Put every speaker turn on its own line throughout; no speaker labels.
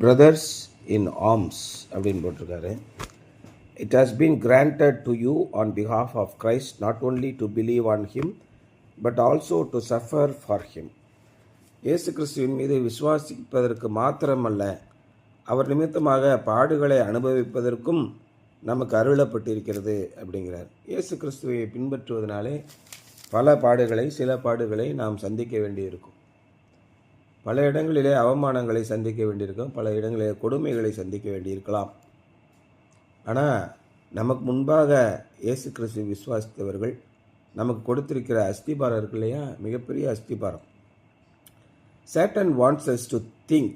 Brothers இன் arms அப்படின்னு போட்டிருக்காரு. It has been granted to you on behalf of Christ not only to believe on him but also to suffer for him. இயேசு கிறிஸ்துவின் மீது விசுவாசிப்பதற்கு மாத்திரமல்ல, அவர் நிமித்தமாக பாடுகளை அனுபவிப்பதற்கும் நமக்கு அருளப்பட்டிருக்கிறது அப்படிங்கிறார். இயேசு கிறிஸ்துவை பின்பற்றுவதனாலே சில பாடுகளை நாம் சந்திக்க வேண்டியிருக்கும். பல இடங்களிலே அவமானங்களை சந்திக்க வேண்டியிருக்கும், பல இடங்களிலே கொடுமைகளை சந்திக்க வேண்டியிருக்கலாம். ஆனால் நமக்கு முன்பாக இயேசு கிறிஸ்துவை விசுவாசித்தவர்கள் நமக்கு கொடுத்திருக்கிற அஸ்திபாரம் இருக்கு இல்லையா, மிகப்பெரிய அஸ்திபாரம். Satan wants us to think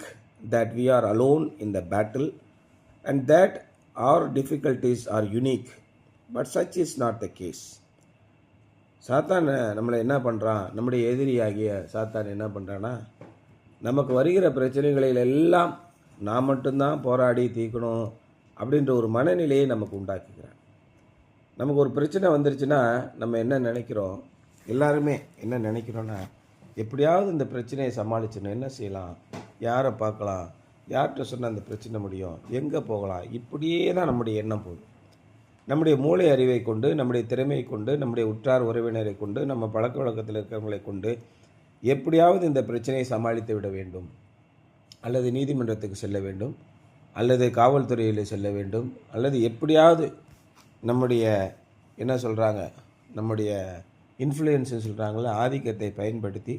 that we are alone in the battle and that our difficulties are unique, but such is not the case. சாத்தான் நம்மளை என்ன பண்ணுறான், நம்முடைய எதிரியாகிய சாத்தான் என்ன பண்ணுறான்னா, நமக்கு வருகிற பிரச்சனைகளில் எல்லாம் நான் மட்டும்தான் போராடி தீர்க்கணும் அப்படின்ற ஒரு மனநிலையை நமக்கு உண்டாக்குகிறான். நமக்கு ஒரு பிரச்சனை வந்துருச்சுன்னா நம்ம என்ன நினைக்கிறோம், எல்லாருமே என்ன நினைக்கிறோன்னா, எப்படியாவது இந்த பிரச்சனையை சமாளிச்சிடணும், என்ன செய்யலாம், யாரை பார்க்கலாம், யார்கிட்ட சொன்னால் அந்த பிரச்சனை முடியும், எங்கே போகலாம், இப்படியே தான் நம்முடைய எண்ணம் போகுது. நம்முடைய மூளை அறிவை கொண்டு, நம்முடைய திறமையை கொண்டு, நம்முடைய உற்றார் உறவினரை கொண்டு, நம்ம பழக்க வழக்கத்தில் இருக்கிறவங்களை கொண்டு எப்படியாவது இந்த பிரச்சனையை சமாளித்து விட வேண்டும், அல்லது நீதிமன்றத்துக்கு செல்ல வேண்டும், அல்லது காவல்துறையில் செல்ல வேண்டும், அல்லது எப்படியாவது நம்முடைய என்ன சொல்கிறாங்க, நம்முடைய இன்ஃப்ளூயன்ஸ்னு சொல்கிறாங்கள, ஆதிக்கத்தை பயன்படுத்தி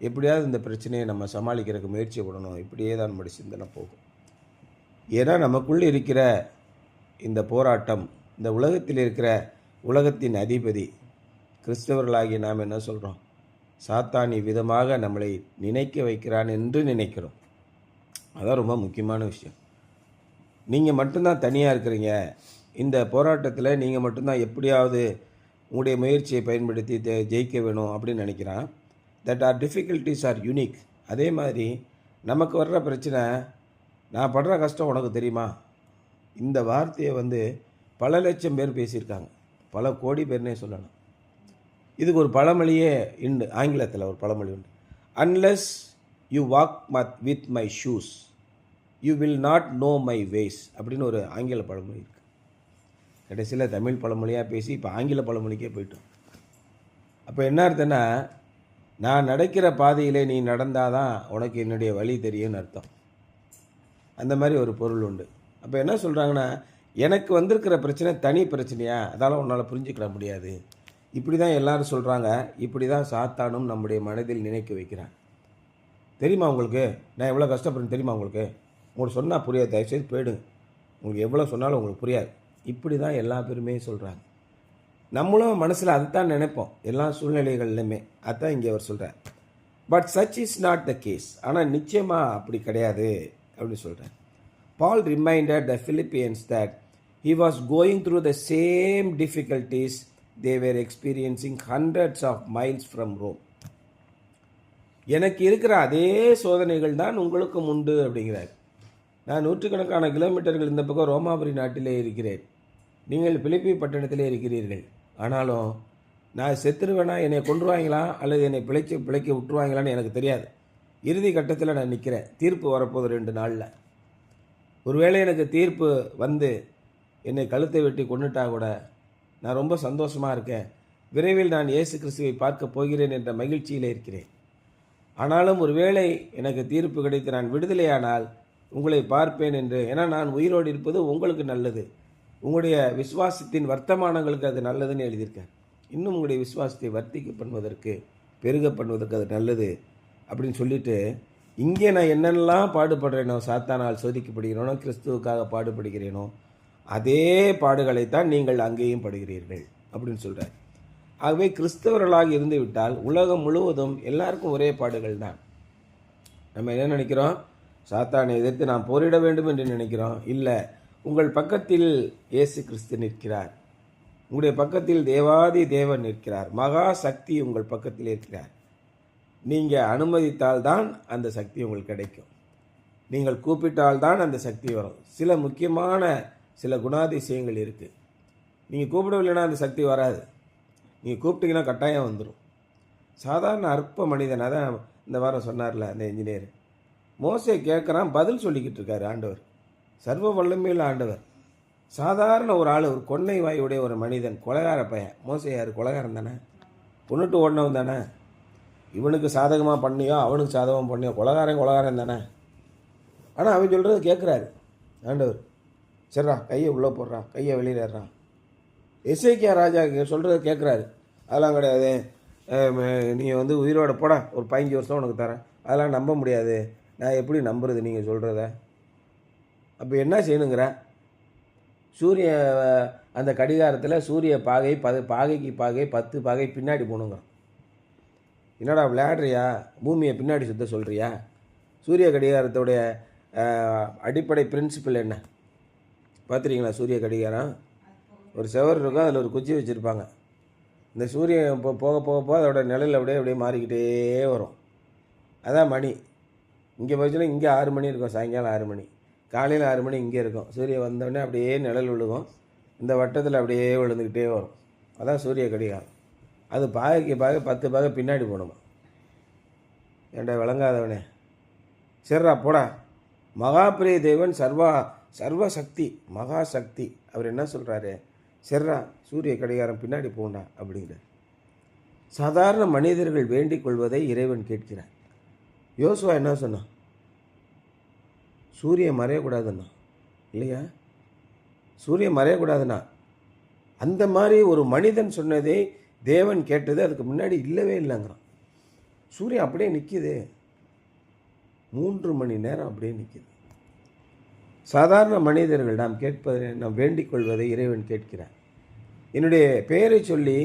எப்படியாவது இந்த பிரச்சனையை நம்ம சமாளிக்கிறதுக்கு முயற்சி பண்ணணும். இப்படியே தான் நம்முடைய சிந்தனை போகும். ஏன்னா நமக்குள்ளே இருக்கிற இந்த போராட்டம், இந்த உலகத்தில் இருக்கிற உலகத்தின் அதிபதி கிறிஸ்தவர்களாகி நாம் என்ன சொல்கிறோம், சாத்தான் விதமாக நம்மளை நினைக்க வைக்கிறான் என்று நினைக்கிறோம். அதான் ரொம்ப முக்கியமான விஷயம். நீங்கள் மட்டும்தான் தனியாக இருக்கிறீங்க, இந்த போராட்டத்தில் நீங்கள் மட்டும்தான் எப்படியாவது உங்களுடைய முயற்சியை பயன்படுத்தி ஜெயிக்க வேணும் அப்படின்னு நினைக்கிறான். That R difficulties R unique. அதே மாதிரி நமக்கு வர்ற பிரச்சனை, நான் படுற கஷ்டம் உனக்கு தெரியுமா, இந்த வார்த்தையை பல லட்சம் பேர் பேசியிருக்காங்க, பல கோடி பேர்னே சொல்லலாம். இதுக்கு ஒரு பழமொழியே உண்டு, ஆங்கிலத்தில் ஒரு பழமொழி உண்டு. Unless you walk with my shoes you will not know my ways அப்படின்னு ஒரு ஆங்கில பழமொழி இருக்குது. கடைசியில் தமிழ் பழமொழியாக பேசி இப்போ ஆங்கில பழமொழிக்கே போயிட்டோம். அப்போ என்ன அர்த்தம்னா, நான் நடக்கிற பாதையிலே நீ நடந்தால் தான் உனக்கு என்னுடைய வழி தெரியும்னு அர்த்தம். அந்த மாதிரி ஒரு பொருள் உண்டு. அப்போ என்ன சொல்கிறாங்கன்னா, எனக்கு வந்திருக்கிற பிரச்சனை தனி பிரச்சனையா, அதால் உன்னால் புரிஞ்சுக்கிட முடியாது, இப்படி தான் எல்லோரும் சொல்கிறாங்க. இப்படி தான் சாத்தானும் நம்முடைய மனதில் நினைக்க வைக்கிறான். தெரியுமா உங்களுக்கு நான் எவ்வளோ கஷ்டப்படுறேன் தெரியுமா, உங்களுக்கு சொன்னால் புரியாது, தயவுசெய்து போயிடுங்க, உங்களுக்கு எவ்வளோ சொன்னாலும் உங்களுக்கு புரியாது. இப்படி தான் எல்லா பேருமே சொல்கிறாங்க. நம்மளும் மனசில் அதுதான் நினைப்போம் எல்லா சூழ்நிலைகள்லையுமே. அதுதான் இங்கே அவர் சொல்கிறார். But such is not the case. ஆனால் நிச்சயமாக அப்படி கிடையாது அப்படின்னு சொல்கிறார். Paul reminded the Philippians that he was going through the same difficulties they were experiencing hundreds of miles from Rome. எனக்கு இருக்கிற அதே சோதனைகள் தான் உங்களுக்கும் உண்டு அப்படிங்கிறார். நான் நூற்றுக்கணக்கான கிலோமீட்டர்கள் இந்த பக்கம் ரோமாபுரி நாட்டிலே இருக்கிறேன், நீங்கள் பிலிப்பி பட்டணத்திலே இருக்கிறீர்கள். ஆனாலும் நான் செத்துருவேனா, என்னை கொண்டுருவாங்களா அல்லது என்னை பிழைக்க விட்டுருவாங்களான்னு எனக்கு தெரியாது. இறுதி கட்டத்தில் நான் நிற்கிறேன், தீர்ப்பு வரப்போகுது 2 நாளில். ஒருவேளை எனக்கு தீர்ப்பு என்னை கழுத்தை வெட்டி கொண்டுட்டா கூட நான் ரொம்ப சந்தோஷமாக இருக்கேன். விரைவில் நான் இயேசு கிறிஸ்துவை பார்க்க போகிறேன் என்ற மகிழ்ச்சியில் இருக்கிறேன். ஆனாலும் ஒருவேளை எனக்கு தீர்ப்பு கிடைத்து நான் விடுதலையானால் உங்களை பார்ப்பேன் என்று, ஏன்னா நான் உயிரோடு இருப்பது உங்களுக்கு நல்லது, உங்களுடைய விசுவாசத்தின் வர்த்தமானங்களுக்கு அது நல்லதுன்னு எழுதியிருக்கேன். இன்னும் உங்களுடைய விசுவாசத்தை வர்த்திக்க பண்ணுவதற்கு, பெருக பண்ணுவதற்கு அது நல்லது அப்படின்னு சொல்லிட்டு, இங்கே நான் என்னென்னலாம் பாடுபடுறேனோ, சாத்தானால் சோதிக்கப்படுகிறேனோ, கிறிஸ்துவுக்காக பாடுபடுகிறேனோ, அதே பாடுகளைத்தான் நீங்கள் அங்கேயும் படுகிறீர்கள் அப்படின்னு சொல்கிறார். ஆகவே கிறிஸ்தவர்களாக இருந்து விட்டால் உலகம் முழுவதும் எல்லாருக்கும் ஒரே பாடுகள் தான். நம்ம என்ன நினைக்கிறோம், சாத்தானை எதிர்த்து நாம் போரிட வேண்டும் என்று நினைக்கிறோம். இல்லை, உங்கள் பக்கத்தில் இயேசு கிறிஸ்து நிற்கிறார், உங்களுடைய பக்கத்தில் தேவாதி தேவன் நிற்கிறார், மகா சக்தி உங்கள் பக்கத்தில் இருக்கிறார். நீங்கள் அனுமதித்தால் தான் அந்த சக்தி உங்களுக்கு கிடைக்கும், நீங்கள் கூப்பிட்டால் தான் அந்த சக்தி வரும். சில முக்கியமான சில குணாதிசயங்கள் இருக்குது. நீங்கள் கூப்பிடவில்லைன்னா அந்த சக்தி வராது, நீங்கள் கூப்பிட்டீங்கன்னா கட்டாயம் வந்துடும். சாதாரண அற்ப மனிதன், அதான் இந்த வாரம் சொன்னார்ல அந்த இன்ஜினியர், மோசே கேட்குறான், பதில் சொல்லிக்கிட்டு இருக்காரு ஆண்டவர். சர்வ வல்லமையுள்ள ஆண்டவர். சாதாரண ஒரு ஆள், ஒரு கொன்னை வாயுடைய ஒரு மனிதன், கொலைகார பையன். மோசே யார்? கொலைகாரன் தானே, கொண்டுட்டு ஓடினவன் தானே. இவனுக்கு சாதகமாக பண்ணியோ அவனுக்கு சாதகமாக பண்ணியோ கொலைகாரன் தானே. ஆனால் அவன் சொல்கிறது கேட்குறாரு ஆண்டவர். சரிடா, கையை உள்ளே போடுறான், கையை வெளியிடுறான். எசேக்கியா ராஜா சொல்கிறத கேட்குறாரு. அதெல்லாம் கிடையாது, நீ வந்து உயிரோட போட, ஒரு 15 வருஷம் உனக்கு தரேன். அதெல்லாம் நம்ப முடியாது. நான் எப்படி நம்புறது நீங்கள் சொல்கிறத? அப்போ என்ன செய்யணுங்கிற? சூரிய அந்த கடிகாரத்தில் சூரிய பாகை பாகைக்கு பாகை 10 பாகை பின்னாடி போகணுங்க. என்னடா விளையாடுறியா? பூமியை பின்னாடி சுத்த சொல்கிறியா? சூரிய கடிகாரத்துடைய அடிப்படை பிரின்சிபல் என்ன பார்த்துறீங்களா? சூரிய கடிகாரம் ஒரு செவர் இருக்கும், அதில் ஒரு குச்சி வச்சுருப்பாங்க. இந்த சூரியன் இப்போ போக போக போக அதோட நிழல் அப்படியே மாறிக்கிட்டே வரும். அதான் மணி. இங்கே போச்சுன்னா இங்கே 6 மணி இருக்கும், சாயங்காலம் 6 மணி, காலையில் 6 மணி இங்கே இருக்கும். சூரியன் வந்தோடனே அப்படியே நிழல் விழுகும், இந்த வட்டத்தில் அப்படியே விழுந்துக்கிட்டே வரும். அதான் சூரிய கடிகாரம். அது பாகைக்கு பாகை 10 பாகை பின்னாடி போகணுமா? ஏன்டா விளங்காதவனே, சரிடா போடா. மகாபிரிய தேவன் சர்வசக்தி மகாசக்தி. அவர் என்ன சொல்கிறாரு? சரிடா, சூரிய கடிகாரம் பின்னாடி போண்டா அப்படிங்கிற. சாதாரண மனிதர்கள் வேண்டிக் கொள்வதை இறைவன் கேட்கிறார். யோசுவா என்ன சொன்னான்? சூரியன் மறையக்கூடாதுன்னா இல்லையா? சூரியன் மறையக்கூடாதுன்னா அந்த மாதிரி ஒரு மனிதன் சொன்னதே தேவன் கேட்டது அதுக்கு முன்னாடி இல்லவே இல்லைங்கிறான். சூரியன் அப்படியே நிற்கிது, 3 மணி நேரம் அப்படியே நிற்கிது. சாதாரண மனிதர்கள் நாம் வேண்டிக் கொள்வதை இறைவன் கேட்கிறார். என்னுடைய பெயரை சொல்லி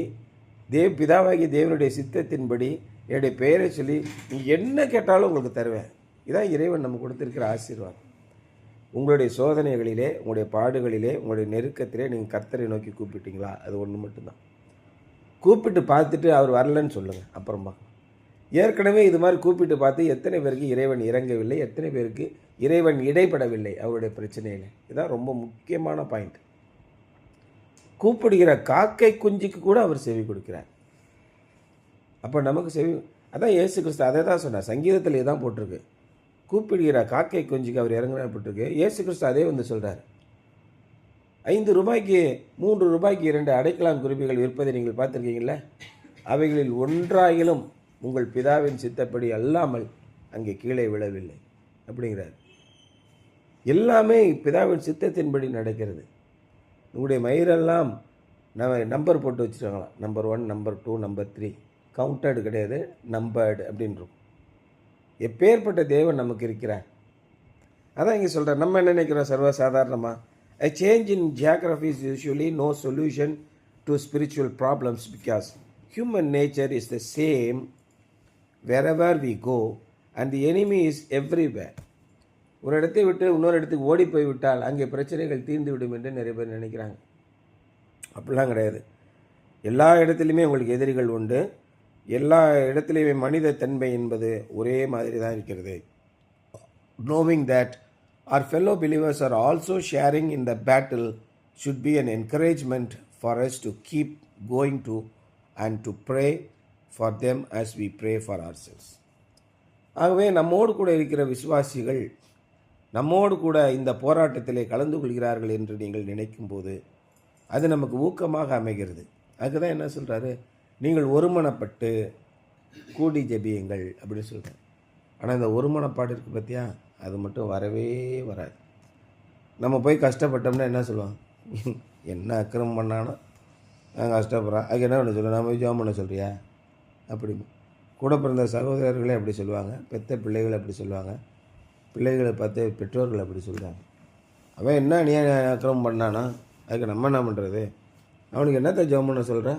பிதாவாகி தேவனுடைய சித்தத்தின்படி என்னுடைய பெயரை சொல்லி நீ என்ன கேட்டாலும் உங்களுக்கு தருவேன். இதான் இறைவன் நம்ம கொடுத்துருக்கிற ஆசீர்வாதம். உங்களுடைய சோதனைகளிலே, உங்களுடைய பாடுகளிலே, உங்களுடைய நெருக்கத்திலே நீங்கள் கர்த்தரை நோக்கி கூப்பிட்டீங்களா? அது ஒன்று மட்டும்தான். கூப்பிட்டு பார்த்துட்டு அவர் வரலன்னு சொல்லுங்கள், அப்புறமா. ஏற்கனவே இது மாதிரி கூப்பிட்டு பார்த்து எத்தனை பேருக்கு இறைவன் இறங்கவில்லை, எத்தனை பேருக்கு இறைவன் இடைப்படவில்லை அவருடைய பிரச்சனையில். இதுதான் ரொம்ப முக்கியமான பாயிண்ட். கூப்பிடுகிற காக்கை குஞ்சுக்கு கூட அவர் செவி கொடுக்கிறார். அப்போ நமக்கு செவி, அதான் இயேசு கிறிஸ்து அதை தான் சொன்னார். சங்கீதத்தில் இதான் போட்டிருக்கு, கூப்பிடுகிற காக்கை குஞ்சுக்கு அவர் இறங்குறார் போட்டிருக்கு. இயேசு கிறிஸ்து அதே வந்து சொல்கிறார். 5 ரூபாய்க்கு 3 ரூபாய்க்கு 2 அடைக்கலான் குருவிகள் விற்பதை நீங்கள் பார்த்துருக்கீங்கள? அவைகளில் ஒன்றாயிலும் உங்கள் பிதாவின் சித்தப்படி அல்லாமல் அங்கே கீழே விழவில்லை அப்படிங்கிறார். எல்லாமே பிதாவின் சித்தத்தின்படி நடக்கிறது. உங்களுடைய மயிரெல்லாம் நம்பர் போட்டு வச்சுருக்காங்களாம். Number 1, number 2, number 3. கவுண்டடு கிடையாது, நம்பர்டு அப்படின்றோம். எப்பேற்பட்ட தேவன் நமக்கு இருக்கிறார். அதான் இங்கே சொல்கிறார். நம்ம என்ன நினைக்கிறோம் சர்வசாதாரணமாக? A change in geography is usually no solution to spiritual problems because human nature is the same wherever we go and the enemy is everywhere. ஒரு இடத்தை விட்டு இன்னொரு இடத்துக்கு ஓடி போய் விட்டால் அங்கே பிரச்சனைகள் தீர்ந்து விடும் என்று நிறைய பேர் நினைக்கிறாங்க. அப்படிலாம் கிடையாது. எல்லா இடத்துலையுமே உங்களுக்கு எதிரிகள் உண்டு. எல்லா இடத்துலையுமே மனித தன்மை என்பது ஒரே மாதிரி தான் இருக்கிறது. Knowing that our fellow believers are also sharing in the battle should be an encouragement for us to keep going to and to pray for them as we pray for ourselves. ஆகவே நம்மோடு கூட இருக்கிற விசுவாசிகள் நம்மோடு கூட இந்த போராட்டத்திலே கலந்து கொள்கிறார்கள் என்று நீங்கள் நினைக்கும் போது அது நமக்கு ஊக்கமாக அமைகிறது. அதுக்கு தான் என்ன சொல்கிறாரு? நீங்கள் ஒருமனப்பட்டு கூடி ஜெபியுங்கள் அப்படின்னு சொல்கிறார். ஆனால் இந்த ஒருமனப்பாடு இருக்குது பார்த்தியா, அது மட்டும் வரவே வராது. நம்ம போய் கஷ்டப்பட்டோம்னா என்ன சொல்லுவாங்க? என்ன அக்கிரமம் பண்ணானோ நான் கஷ்டப்படுறேன், அதுக்கு என்ன பண்ண சொல்லுவேன்? நான் போய் ஜெபம் பண்ண சொல்கிறியா அப்படி. கூட பிறந்த சகோதரர்களே அப்படி சொல்லுவாங்க, பெத்த பிள்ளைகள் அப்படி சொல்லுவாங்க, பிள்ளைகளை பார்த்து பெற்றோர்கள் அப்படி சொல்கிறாங்க. அவன் என்ன நீ அக்கிரமம் பண்ணானா, அதுக்கு நம்ம என்ன பண்ணுறது? அவனுக்கு என்னத்தை ஜெபம் பண்ண சொல்கிற?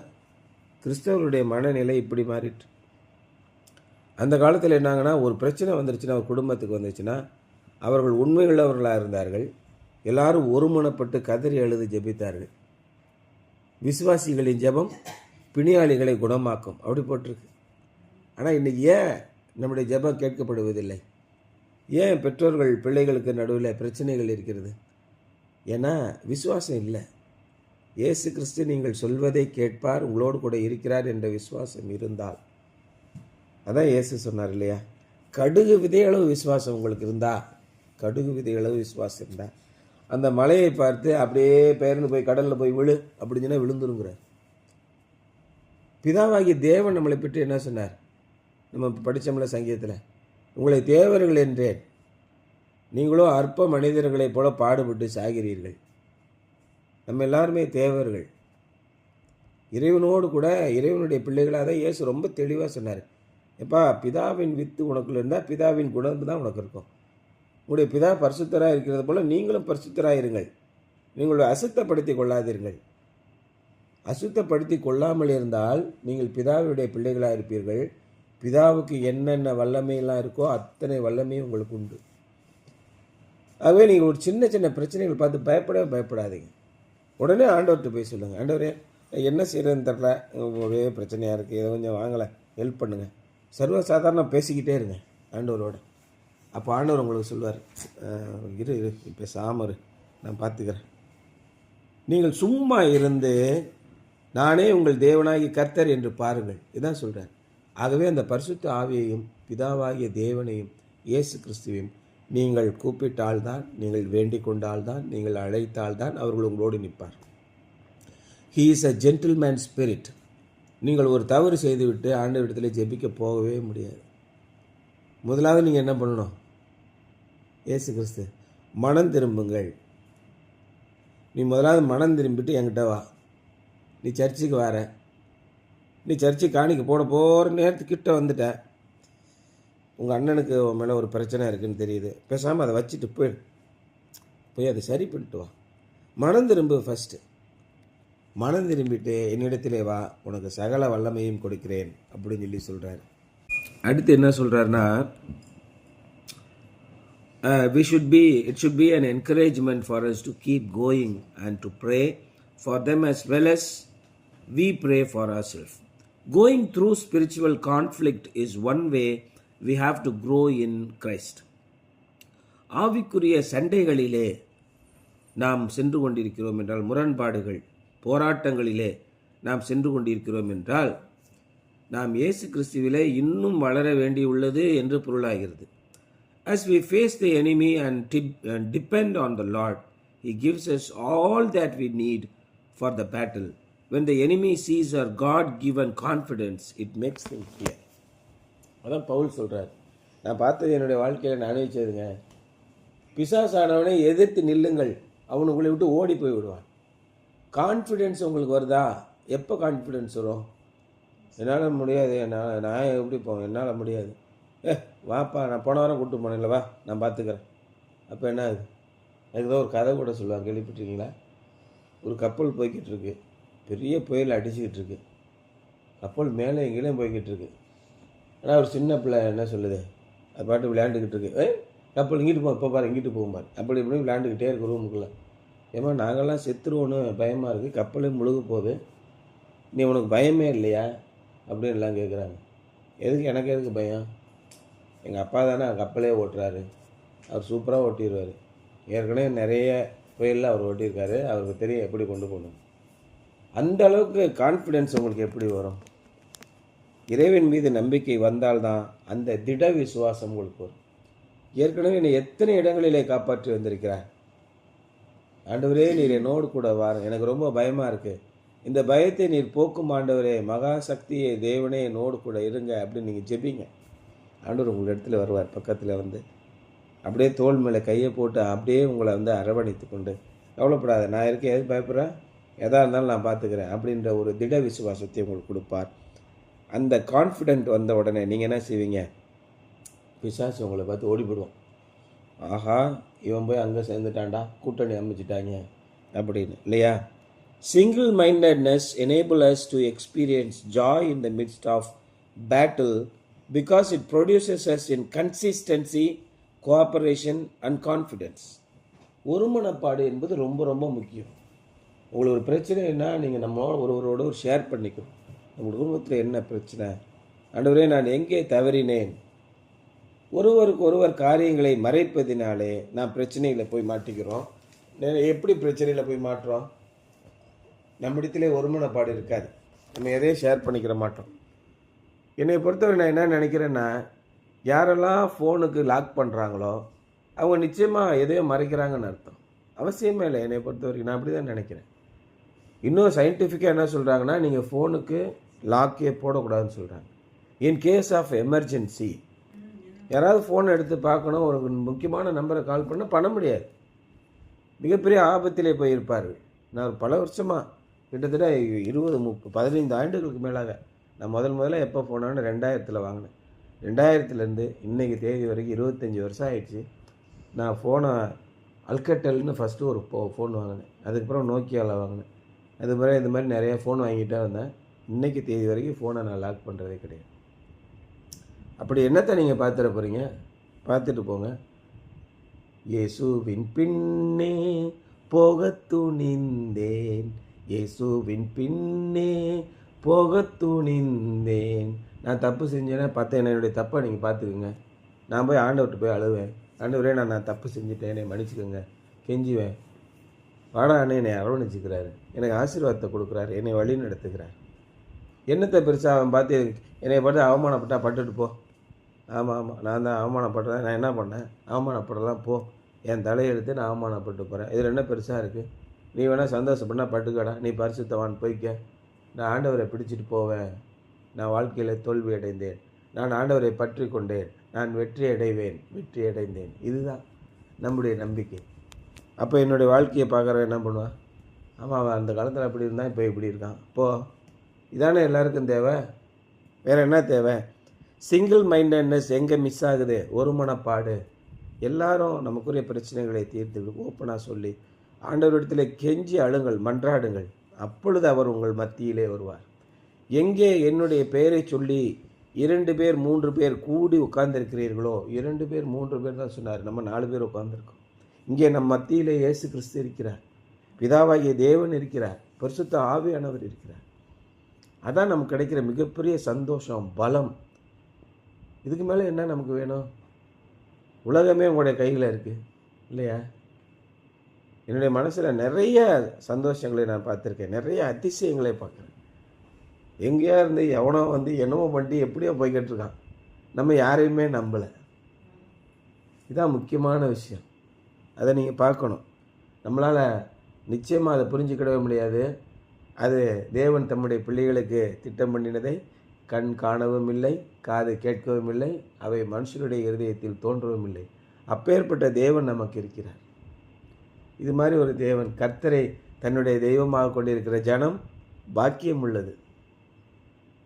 கிறிஸ்தவர்களுடைய மனநிலை இப்படி மாறிட்டு. அந்த காலத்தில் என்னாங்கன்னா, ஒரு பிரச்சனை வந்துருச்சுன்னா, ஒரு குடும்பத்துக்கு வந்துருச்சுன்னா, அவர்கள் உண்மையுள்ளவர்களாக இருந்தார்கள். எல்லாரும் ஒருமனப்பட்டு கதறி அழுது ஜெபித்தார்கள். விசுவாசிகளின் ஜெபம் பிணியாளிகளை குணமாக்கும் அப்படி போட்டிருக்கு. ஆனால் இன்றைக்கி ஏன் நம்முடைய ஜெபம் கேட்கப்படுவதில்லை? ஏன் பெற்றோர்கள் பிள்ளைகளுக்கு நடுவில் பிரச்சனைகள் இருக்கிறது? ஏன்னா விசுவாசம் இல்லை. இயேசு கிறிஸ்து நீங்கள் சொல்வதை கேட்பார், உங்களோடு கூட இருக்கிறார் என்ற விசுவாசம் இருந்தால், அதான் இயேசு சொன்னார் இல்லையா? கடுகு விதையளவு விசுவாசம் உங்களுக்கு இருந்தால், கடுகு விதையளவு விசுவாசம் இருந்தால், அந்த மலையை பார்த்து அப்படியே பெயர்ந்து போய் கடலில் போய் விழு அப்படின்னு சொன்னால் விழுந்துருங்கிறார். பிதாவாகிய தேவன் நம்மளை பற்றி என்ன சொன்னார்? நம்ம படித்தோம்ல சங்கீதத்தில், உங்களை தேவர்கள் என்றேன், நீங்களோ அற்ப மனிதர்களைப் போல பாடுபட்டு சாகிறீர்கள். நம்ம எல்லாருமே தேவர்கள், இறைவனோடு கூட இறைவனுடைய பிள்ளைகளாக தான் இயேசு ரொம்ப தெளிவாக சொன்னார். எப்பா, பிதாவின் வித்து உனக்குள்ள இருந்தால் பிதாவின் குணம் தான் உனக்கு இருக்கும். உங்களுடைய பிதா பரிசுத்தராக இருக்கிறது போல் நீங்களும் பரிசுத்தராக இருங்கள். நீங்களுடைய அசுத்தப்படுத்தி கொள்ளாதீர்கள். அசுத்தப்படுத்தி கொள்ளாமல் இருந்தால் நீங்கள் பிதாவுடைய பிள்ளைகளாக இருப்பீர்கள். பிதாவுக்கு என்னென்ன வல்லமையெல்லாம் இருக்கோ அத்தனை வல்லமையும் உங்களுக்கு உண்டு. ஆகவே நீங்கள் ஒரு சின்ன சின்ன பிரச்சனைகள் பார்த்து பயப்படாதீங்க. உடனே ஆண்டவர்கிட்ட போய் சொல்லுங்கள், ஆண்டவரே என்ன செய்கிறதுன்னு தெரில, ஒரே பிரச்சனையாக இருக்குது, இதை கொஞ்சம் வாங்கலை, ஹெல்ப் பண்ணுங்கள். சர்வசாதாரணம் பேசிக்கிட்டே இருங்க ஆண்டவரோட. அப்போ ஆண்டவர் உங்களுக்கு சொல்லுவார், இரு இப்போ சாமரு நான் பார்த்துக்கிறேன். நீங்கள் சும்மா இருந்து நானே உங்கள் தேவனாகி கர்த்தர் என்று பாருங்கள், இதுதான் சொல்கிறார். ஆகவே அந்த பரிசுத்த ஆவியையும் பிதாவாகிய தேவனையும் இயேசு கிறிஸ்துவையும் நீங்கள் கூப்பிட்டால்தான், நீங்கள் வேண்டிக் கொண்டால்தான், நீங்கள் அழைத்தால்தான் அவர்கள் உங்களோடு நிற்பார். He is a gentleman spirit. நீங்கள் ஒரு தவறு செய்துவிட்டு ஆண்டவரிடத்தில் ஜெபிக்க போகவே முடியாது. முதலாவது நீங்கள் என்ன பண்ணணும்? இயேசு கிறிஸ்து, மனம் திரும்புங்கள். நீ முதலாவது மனம் திரும்பிட்டு என்கிட்ட வா. நீ சர்ச்சுக்கு வர, நீ சர்ச்சுக்கு காணிக்க போகிற நேரத்துக்கிட்ட வந்துட்ட, உங்கள் அண்ணனுக்கு மேலே ஒரு பிரச்சனை இருக்குதுன்னு தெரியுது, பேசாமல் அதை வச்சுட்டு போய் அதை சரி பண்ணிட்டு வா. மனம் திரும்பு ஃபஸ்ட்டு. மனம் திரும்பிட்டு என்னிடத்திலே வா, உனக்கு சகல வல்லமையும் கொடுக்கிறேன் அப்படின்னு சொல்லி சொல்கிறார். அடுத்து என்ன சொல்கிறாருன்னா, it should be an encouragement for us to keep going and to pray for them as well as we pray for ourselves. Going through spiritual conflict is one way we have to grow in Christ. ஆவிக்குரிய சண்டைகளிலே நாம் சென்று கொண்டிருக்கிறோம் என்றால், முரண்பாடுகள் போராட்டங்களிலே நாம் சென்று கொண்டிருக்கிறோம் என்றால், நாம் இயேசு கிறிஸ்துவிலே இன்னும் வளர வேண்டியுள்ளது என்று பொருளாகிறது. As we face the enemy and depend on the Lord, He gives us all that we need for the battle. When the enemy sees our God-given confidence, it makes him fear. அதான் பவுல் சொல்கிறார். நான் பார்த்தது என்னுடைய வாழ்க்கையில் நான் அனுபவிச்சதுங்க. பிசாசானவனை எதிர்த்து நில்லுங்கள், அவன் உங்களை விட்டு ஓடி போய் விடுவான். கான்ஃபிடென்ஸ் உங்களுக்கு வருதா? எப்போ கான்ஃபிடென்ஸ் வரும்? என்னால் முடியாது, நான் எப்படி போவேன், என்னால் முடியாது, வாப்பா நான் போன வாரம் கூப்பிட்டு போனேன்ல, வா நான் பார்த்துக்கிறேன். அப்போ என்ன ஆகுது? எனக்கு தான் ஒரு கதை கூட சொல்லுவாங்க, கேள்விப்பட்டிருக்கீங்களா? ஒரு கப்பல் போய்கிட்டு இருக்கு, பெரிய புயல் அடிச்சுக்கிட்டு இருக்கு, கப்பல் மேலே எங்கேயும் போய்கிட்டு இருக்கு. ஆனால் ஒரு சின்ன பிள்ளை என்ன சொல்லுது, அது பாட்டு விளையாண்டுக்கிட்டு இருக்கு, கப்பல் இங்கிட்டு போ, இப்போ பாரு இங்கிட்டு போகும் பாரு, அப்படி இப்படி விளையாண்டுக்கிட்டே இருக்கு ரூமுக்குள்ளே. ஏமா நாங்கள்லாம் செத்துருவோன்னு பயமாக இருக்குது, கப்பலே முழுக போகுது, நீ உனக்கு பயமே இல்லையா அப்படின்னு எல்லாம் கேட்குறாங்க. எதுக்கு, எனக்கு எதுக்கு பயம்? எங்கள் அப்பா தானே கப்பலே ஓட்டுறாரு, அவர் சூப்பராக ஓட்டிடுவார், ஏற்கனவே நிறைய புயலில் அவர் ஓட்டியிருக்காரு, அவருக்கு தெரியும் எப்படி கொண்டு போகணும். அந்த அளவுக்கு கான்ஃபிடென்ஸ் உங்களுக்கு எப்படி வரும்? இறைவன் மீது நம்பிக்கை வந்தால்தான் அந்த திட விசுவாசம் உங்களுக்கு வரும். ஏற்கனவே என்னை எத்தனை இடங்களிலே காப்பாற்றி வந்திருக்கிறார். ஆண்டவரே நீர் என்னோடு கூட வார, எனக்கு ரொம்ப பயமாக இருக்குது, இந்த பயத்தை நீர் போக்கும் ஆண்டவரே, மகா சக்தியை தேவனே என்னோடு கூட இருங்க அப்படின்னு நீங்கள் ஜெபிங்க. ஆண்டவர் உங்கள் இடத்துல வருவார், பக்கத்தில் வந்து அப்படியே தோள் மேலே கையை போட்டு அப்படியே உங்களை வந்து அரவணைத்து கொண்டு, கவலைப்படாத நான் இருக்கேன், எது பயப்படுறேன், எதாக இருந்தாலும் நான் பார்த்துக்கிறேன் அப்படின்ற ஒரு திட விசுவாசத்தை உங்களுக்கு கொடுப்பார். அந்த கான்ஃபிடென்ட் வந்த உடனே நீங்கள் என்ன செய்வீங்க? பிசாசு உங்களை பார்த்து ஓடிவிடுவோம். ஆஹா இவன் போய் அங்கே சேர்ந்துட்டான்டா, கூட்டணி அமைச்சிட்டாங்க அப்படின்னு, இல்லையா? Single mindedness enable us to experience joy in the midst of battle because it produces us in consistency, cooperation and confidence. ஒருமனப்பாடு என்பது ரொம்ப ரொம்ப முக்கியம். உங்களுக்கு ஒரு பிரச்சனைன்னா நீங்கள் நம்மளோட ஒருவரோட ஒரு ஷேர் பண்ணிக்கணும். நம்ம குடும்பத்தில் என்ன பிரச்சனை, ஆண்டவரே நான் எங்கே தவறினேன். ஒருவருக்கு ஒருவர் காரியங்களை மறைப்பதினாலே நான் பிரச்சனையில் போய் மாட்டிக்கிறோம். எப்படி பிரச்சனையில் போய் மாட்டுறோம்? நம்மிடத்திலே ஒருமனப்பாடு இருக்காது, நம்ம எதையும் ஷேர் பண்ணிக்கிற மாட்டோம். என்னை பொறுத்தவரை நான் என்ன நினைக்கிறேன்னா, யாரெல்லாம் ஃபோனுக்கு லாக் பண்ணுறாங்களோ அவங்க நிச்சயமாக எதையோ மறைக்கிறாங்கன்னு அர்த்தம். அவசியமே இல்லை என்னை பொறுத்த வரைக்கும். நான் அப்படி தான் நினைக்கிறேன். இன்னும் சயின்டிஃபிக்காக என்ன சொல்கிறாங்கன்னா, நீங்கள் ஃபோனுக்கு லாக்கே போடக்கூடாதுன்னு சொல்கிறாங்க. இன் கேஸ் ஆஃப் எமர்ஜென்சி யாராவது ஃபோனை எடுத்து பார்க்கணும், ஒரு முக்கியமான நம்பரை கால் பண்ண முடியாது. மிகப்பெரிய ஆபத்திலே போயிருப்பார். நான் பல வருஷமாக கிட்டத்தட்ட 15 ஆண்டுகளுக்கு மேலாக நான் முதல்ல எப்போ ஃபோனான்னு 2000 வாங்கினேன். 2000 இன்றைக்கி தேதி வரைக்கும் 25 வருஷம் ஆயிடுச்சு. நான் ஃபோனை அல்கட்டல்னு ஃபஸ்ட்டு ஒரு ஃபோன் வாங்கினேன். அதுக்கப்புறம் நோக்கியாவில் வாங்கினேன். அதுக்கப்புறம் இந்த மாதிரி நிறைய ஃபோன் வாங்கிட்டே வந்தேன். இன்றைக்கி தேதி வரைக்கும் ஃபோனை நான் லாக் பண்ணுறதே கிடையாது. அப்படி என்னத்தை நீங்கள் பார்த்துட போகிறீங்க? பார்த்துட்டு போங்க. இயேசுவின் பின்னே போகத் துணிந்தேன், இயேசுவின் பின்னே போகத் துணிந்தேன். நான் தப்பு செஞ்சேன்னா என்னுடைய தப்பை நீங்கள் பார்த்துக்குங்க. நான் போய் ஆண்டவர்கிட்ட போய் அழுவேன். ஆண்டவரே, நான் தப்பு செஞ்சுட்டேன், என்னை மன்னிச்சுக்கோங்க, கெஞ்சுவேன். வாடா அண்ணே என்னை அரவணைச்சிக்கிறாரு, எனக்கு ஆசீர்வாதத்தை கொடுக்குறாரு, என்னை வழி நடத்துக்கிறார். என்னத்தை பெருசாக அவன் பார்த்து என்னை பார்த்து அவமானப்பட்டா பட்டுட்டு போ. ஆமாம் நான் தான் அவமானப்படுறேன். நான் என்ன பண்ணேன்? அவமானப்படுறதான் போ. என் தலையெடுத்து நான் அவமானப்பட்டு போகிறேன். இதில் என்ன பெருசாக இருக்குது? நீ வேணால் சந்தோஷப்படனா பட்டுக்கடா, நீ பரிசுத்தவான் போய்க்க. நான் ஆண்டவரை பிடிச்சிட்டு போவேன். நான் வாழ்க்கையில் தோல்வி அடைந்தேன், நான் ஆண்டவரை பற்றி கொண்டேன், நான் வெற்றி அடைந்தேன். இதுதான் நம்முடைய நம்பிக்கை. அப்போ என்னுடைய வாழ்க்கையை பார்க்குறவன் என்ன பண்ணுவான்? ஆமாம், அவன் அந்த காலத்தில் அப்படி இருந்தான், இப்போ இப்படி இருக்கான். இதானே எல்லாருக்கும் தேவை. வேறு என்ன தேவை? சிங்கிள் மைண்டட்னஸ் எங்கே மிஸ் ஆகுது? ஒரு மனப்பாடு. எல்லாரும் நமக்குரிய பிரச்சனைகளை தீர்த்து ஓப்பனாக சொல்லி ஆண்டவரிடத்தில் கெஞ்சி அழுங்கள், மன்றாடுங்கள். அப்பொழுது அவர் உங்கள் மத்தியிலே வருவார். எங்கே என்னுடைய பெயரை சொல்லி 2 பேர் 3 பேர் கூடி உட்கார்ந்துருக்கிறீர்களோ, 2 பேர் 3 பேர் தான் சொன்னார், நம்ம 4 பேர் உட்கார்ந்துருக்கோம். இங்கே நம் மத்தியிலே இயேசு கிறிஸ்து இருக்கிறார், பிதாவாகிய தேவன் இருக்கிறார், பரிசுத்த ஆவியானவர் இருக்கிறார். அதான் நமக்கு கிடைக்கிற மிகப்பெரிய சந்தோஷம், பலம். இதுக்கு மேலே என்ன நமக்கு வேணும்? உலகமே உங்களுடைய கையில் இருக்குது இல்லையா? என்னுடைய மனசில் நிறைய சந்தோஷங்களை நான் பார்த்துருக்கேன், நிறைய அதிசயங்களை பார்க்குறேன். எங்கேயா இருந்து எவனோ வந்து என்னமோ பண்ணி எப்படியோ போய்கிட்டு இருக்கான். நம்ம யாரையுமே நம்பலை. இதுதான் முக்கியமான விஷயம். அதை நீங்கள் பார்க்கணும். நம்மளால் நிச்சயமாக அதை புரிஞ்சுக்கிடவே முடியாது. அது தேவன் தம்முடைய பிள்ளைகளுக்கு திட்டம் பண்ணினதை கண் காணவும் இல்லை, காது கேட்கவும் இல்லை, அவை மனுஷனுடைய இருதயத்தில் தோன்றவும் இல்லை. அப்பேற்பட்ட தேவன் நமக்கு இருக்கிறார். இது மாதிரி ஒரு தேவன், கர்த்தரை தன்னுடைய தெய்வமாக கொண்டிருக்கிற ஜனம் பாக்கியம் உள்ளது.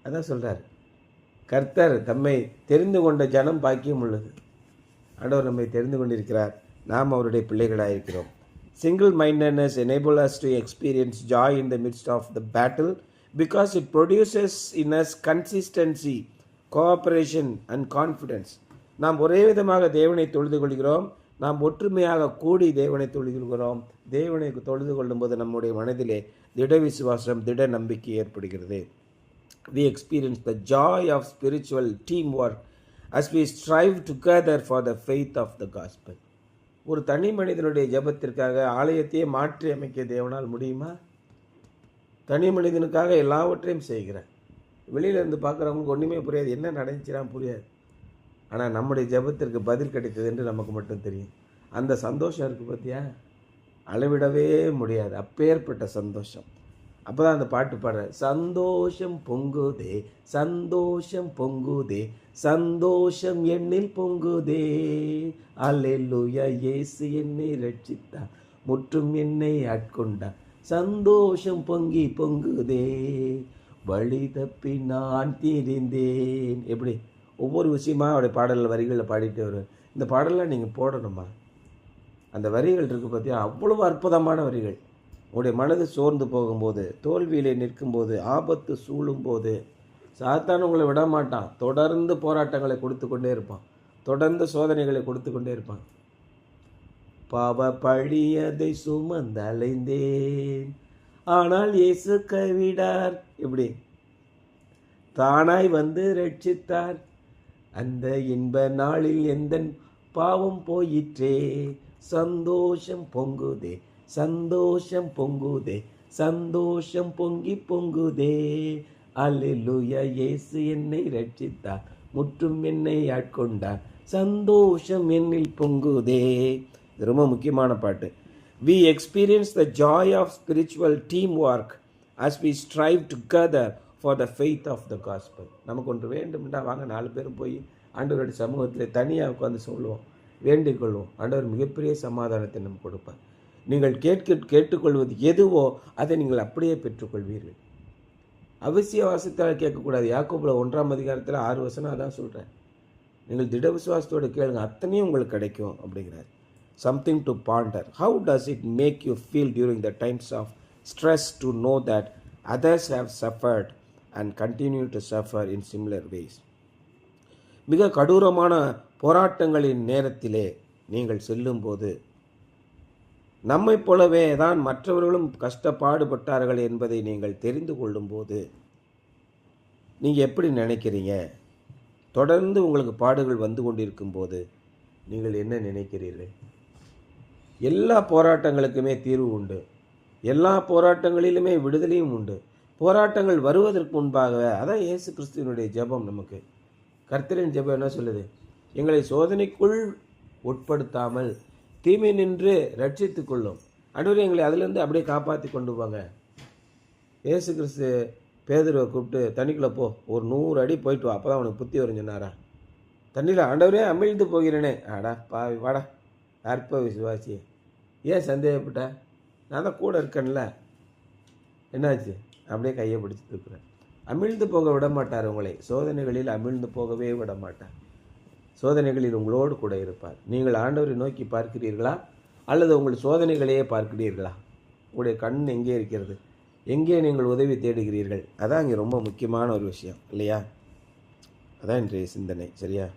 அதான் சொல்கிறார், கர்த்தர் தம்மை தெரிந்து கொண்ட ஜனம் பாக்கியம் உள்ளது. ஆண்டவர் நம்மை தெரிந்து கொண்டிருக்கிறார், நாம் அவருடைய பிள்ளைகளாக இருக்கிறோம். Single mindedness enable us to experience joy in the midst of the battle because it produces in us consistency, cooperation and confidence. நாம் ஒரே விதமாக தேவனை தொழுது கொள்கிறோம், நாம் ஒற்றுமையாக கூடி தேவனை தொழுது கொள்கிறோம். தேவனை தொழுது கொள்ளும்போது நம்முடைய மனதிலே திட விசுவாசம், திட நம்பிக்கை ஏற்படுகிறது. We experience the joy of spiritual teamwork as we strive together for the faith of the gospel. ஒரு தனி மனிதனுடைய ஜெபத்திற்காக ஆலயத்தையே மாற்றி அமைக்க தேவனால் முடியுமா? தனி மனிதனுக்காக எல்லாவற்றையும் செய்கிறார். வெளியிலேருந்து பார்க்குறவங்களுக்கு ஒன்றுமே புரியாது, என்ன நடந்துச்சுன்னா புரியாது. ஆனால் நம்முடைய ஜெபத்திற்கு பதில் கிடைத்தது என்று நமக்கு மட்டும் தெரியும். அந்த சந்தோஷம் இருக்குது பார்த்தியா, அளவிடவே முடியாது. அப்பேற்பட்ட சந்தோஷம். அப்போ தான் அந்த பாட்டு பாடுற, சந்தோஷம் பொங்குதே, சந்தோஷம் பொங்குதே, சந்தோஷம் எண்ணில் பொங்குதே, அல்லேலூயா இயேசு என்னை ரட்சித்தார், முற்றும் என்னை ஆட்கொண்டார், சந்தோஷம் பொங்கி பொங்குதே, வழி தப்பி நான் திரிந்தேன். எப்படி ஒவ்வொரு விஷயமா அவருடைய பாடல்கள் வரிகளில் பாடிட்டு வருவேன். இந்த பாடலாம் நீங்கள் போடணுமா? அந்த வரிகள் இருக்குது பார்த்தியா, அவ்வளவு அற்புதமான வரிகள். உங்களுடைய மனது சோர்ந்து போகும்போது, தோல்வியிலே நிற்கும்போது, ஆபத்து சூழும்போது, சாத்தான் உங்களை விட மாட்டான். தொடர்ந்து போராட்டங்களை கொடுத்து கொண்டே இருப்பான், தொடர்ந்து சோதனைகளை கொடுத்து கொண்டே இருப்பான். பாவ பழியதை சுமந்து அலைந்தேன், ஆனால் இயேசு கைவிடார். இப்படி தானாய் வந்து ரட்சித்தார், அந்த இன்ப நாளில் எந்த பாவம் போயிற்றே, சந்தோஷம் பொங்குதே, சந்தோஷம் பொங்குதே, சந்தோஷம் பொங்கி பொங்குதே, அல்லேலூயா இயேசு என்னை ரட்சித்தார், முற்றும் என்னை ஆட்கொண்டார், சந்தோஷம் என்னில் பொங்குதே. இது ரொம்ப முக்கியமான பாட்டு. We experience the joy of spiritual teamwork as we strive together for the faith of the gospel. நமக்கு ஒன்று வேண்டும்டா, வாங்க 4 பேரும் போய் ஆண்டவருடைய சமூகத்தில் தனியாக உட்காந்து சொல்லுவோம், வேண்டிக் கொள்வோம். ஆண்டவர் மிகப்பெரிய சமாதானத்தை நமக்கு கொடுப்பார். நீங்கள் கேட்டுக்கொள்வது எதுவோ அதை நீங்கள் அப்படியே பெற்றுக்கொள்வீர்கள். அவசிய வாசத்தால் கேட்கக்கூடாது. யாக்கோபுல 1ஆம் அதிகாரத்தில் 6 வசனம் அதான் சொல்கிறேன். நீங்கள் திட விசுவாசத்தோடு கேளுங்க, அத்தனையும் உங்களுக்கு கிடைக்கும் அப்படிங்கிறார். Something to ponder. How does it make you feel during the times of stress to know that others have suffered and continue to suffer in similar ways? மிக கடூரமான போராட்டங்களின் நேரத்திலே நீங்கள் செல்லும்போது நம்மைப் போலவே தான் மற்றவர்களும் கஷ்டப்பாடுபட்டார்கள் என்பதை நீங்கள் தெரிந்து கொள்ளும்போது நீங்கள் எப்படி நினைக்கிறீங்க? தொடர்ந்து உங்களுக்கு பாடுகள் வந்து கொண்டிருக்கும் போது நீங்கள் என்ன நினைக்கிறீர்கள்? எல்லா போராட்டங்களுக்குமே தீர்வு உண்டு. எல்லா போராட்டங்களிலுமே விடுதலையும் உண்டு. போராட்டங்கள் வருவதற்கு முன்பாக அதான் இயேசு கிறிஸ்துவினுடைய ஜெபம். நமக்கு கர்த்தரின் ஜெபம் என்ன சொல்லுது? எங்களை சோதனைக்குள் உட்படுத்தாமல் தீமை நின்று ரட்சித்து கொள்ளும். ஆண்டவரே, எங்களை அதிலிருந்து அப்படியே காப்பாற்றி கொண்டு போங்க. இயேசு கிறிஸ்து பேதுருவை கூப்பிட்டு தண்ணிக்குள்ளே போ, ஒரு 100 அடி போயிட்டு வா, அப்போ தான் அவனுக்கு புத்தி வரும் சொன்னாரா? தண்ணியில் ஆண்டவரே அமிழ்ந்து போகிறேனே. ஆடா பாவி, வாடா அற்ப விசுவாசி, ஏன் சந்தேகப்பட்ட? நான் தான் கூட இருக்கேன்ல, என்னாச்சு? அப்படியே கையை பிடிச்சி தூக்குறேன். அமிழ்ந்து போக விட மாட்டார் உங்களை. சோதனைகளில் அமிழ்ந்து போகவே விட மாட்டார். சோதனைகளில் உங்களோடு கூட இருப்பார். நீங்கள் ஆண்டவரை நோக்கி பார்க்கிறீர்களா அல்லது உங்கள் சோதனைகளையே பார்க்கிறீர்களா? உங்களுடைய கண் எங்கே இருக்கிறது? எங்கே நீங்கள் உதவி தேடுகிறீர்கள்? அதான் இங்கே ரொம்ப முக்கியமான ஒரு விஷயம் இல்லையா? அதான் இன்றைய சிந்தனை. சரியா?